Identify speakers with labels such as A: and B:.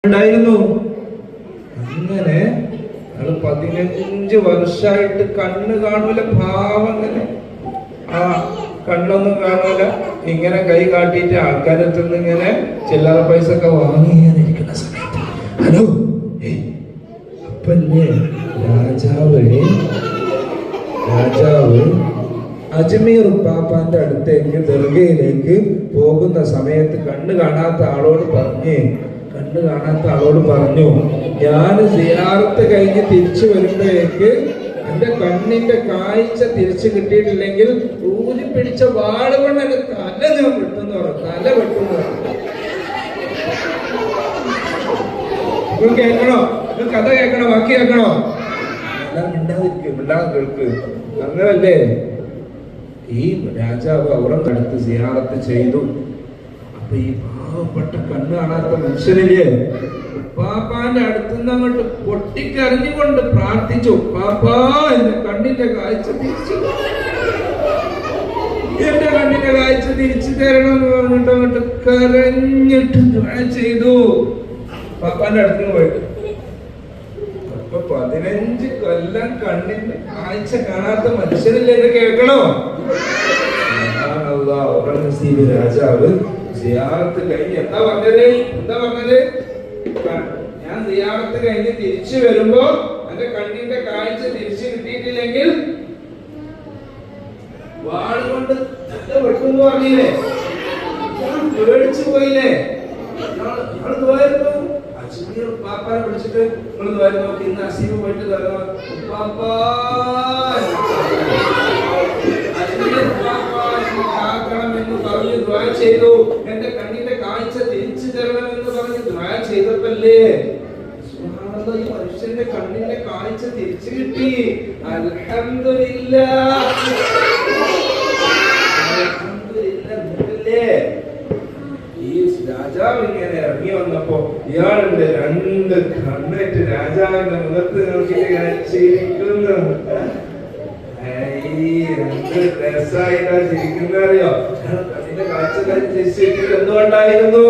A: ഉണ്ടായിരുന്നു. അങ്ങനെ 15 വർഷമായിട്ട് കണ്ണ് കാണൂല, പാവം. അങ്ങനെ ആ കണ്ണൊന്നും കാണൂല. ഇങ്ങനെ കൈ കാട്ടിയിട്ട് ആൾക്കാരെത്തുന്ന ഇങ്ങനെ ചില്ലറ പൈസ ഒക്കെ വാങ്ങിയിരിക്കുന്ന സമയത്ത് ഹലോ അപ്പല്ലേ രാജാവ് അജ്മീർ പാപ്പാന്റെ അടുത്തേക്ക് ദർഗയിലേക്ക് പോകുന്ന സമയത്ത് കണ്ണ് കാണാത്ത ആളോട് പറഞ്ഞു, ഞാൻ സിയാറത്ത് കഴിഞ്ഞ് തിരിച്ചു വരുമ്പോഴേക്ക് എന്റെ കണ്ണിന്റെ കാഴ്ച തിരിച്ചു കിട്ടിയിട്ടില്ലെങ്കിൽ ഊരി പിടിച്ച വാളുകൊണ്ട് എന്റെ തല ഞാൻ വെട്ടുന്നു പറഞ്ഞു. തല വെട്ടുന്നു. കേൾക്കണോ? കഥ കേൾക്കണോ? ബാക്കി കേൾക്കണോ? എല്ലാം മിണ്ടാതെ കേൾക്ക്. അങ്ങനല്ലേ ഈ രാജാവ് അവരുടെ അടുത്ത് സിയാറത്ത് ചെയ്തു. അപ്പൊ ഈ പാവപ്പെട്ട കണ്ണ് കാണാത്ത മനുഷ്യനില്ലേ, പാപ്പാന്റെ അടുത്തുനിന്ന് അങ്ങോട്ട് പൊട്ടിക്കരഞ്ഞുകൊണ്ട് പ്രാർത്ഥിച്ചു, പാപ്പാ എന്റെ കണ്ണിന്റെ കാഴ്ച തിരിച്ചു തരണം എന്ന് പറഞ്ഞിട്ട് അങ്ങോട്ട് കരഞ്ഞിട്ട് ദുആ ചെയ്തു. പാപ്പാന്റെ അടുത്ത് പോയിട്ട് അപ്പൊ 15 കൊല്ലം കണ്ണിന്റെ കാഴ്ച കാണാത്ത മനുഷ്യനില്ലേ, ഇത് കേൾക്കണോ? ഔറംഗസീബ് രാജാവ് സിയാറത്ത് കഴിഞ്ഞ് എന്താ പറഞ്ഞത്? ഞാൻ സിയാറത്ത് കഴിഞ്ഞ് തിരിച്ചു വരുമ്പോ എന്റെ കണ്ണിന്റെ കാഴ്ച തിരിച്ചു കിട്ടിയിട്ടില്ലെങ്കിൽ വാളുകൊണ്ട് വെട്ടുന്നു പറഞ്ഞില്ലേ? പേടിച്ചു പോയില്ലേ? അജ്മീർ പാപ്പാനെ വിളിച്ചിട്ട് നോക്കി, ഇന്ന് അസീബ് പോയിട്ട് എന്ന് പറഞ്ഞ് ദുആ ചെയ്തു. എന്റെ കണ്ണിന്റെ കാഴ്ച തിരിച്ചു തരണമെന്ന് പറഞ്ഞ് ദുആ ചെയ്തപ്പല്ലേ സുബ്ഹാനല്ലാഹ്, ഈ മനുഷ്യന്റെ കണ്ണിന്റെ കാഴ്ച തിരിച്ചു കിട്ടി. അൽഹംദുലില്ലാഹ്. ഈ രാജാവ് ഇങ്ങനെ ഇറങ്ങി വന്നപ്പോ ഇയാളുടെ 2 കണ്ണേറ്റ് രാജാവിന്റെ മുഖത്ത് നോക്കിയിട്ട് ചിരിക്കുന്നു. രസായിട്ടാ ചിരിക്കുന്ന അറിയോ? അതിന്റെ കാഴ്ച തിരിച്ചിട്ട് എന്തുകൊണ്ടായിരുന്നു?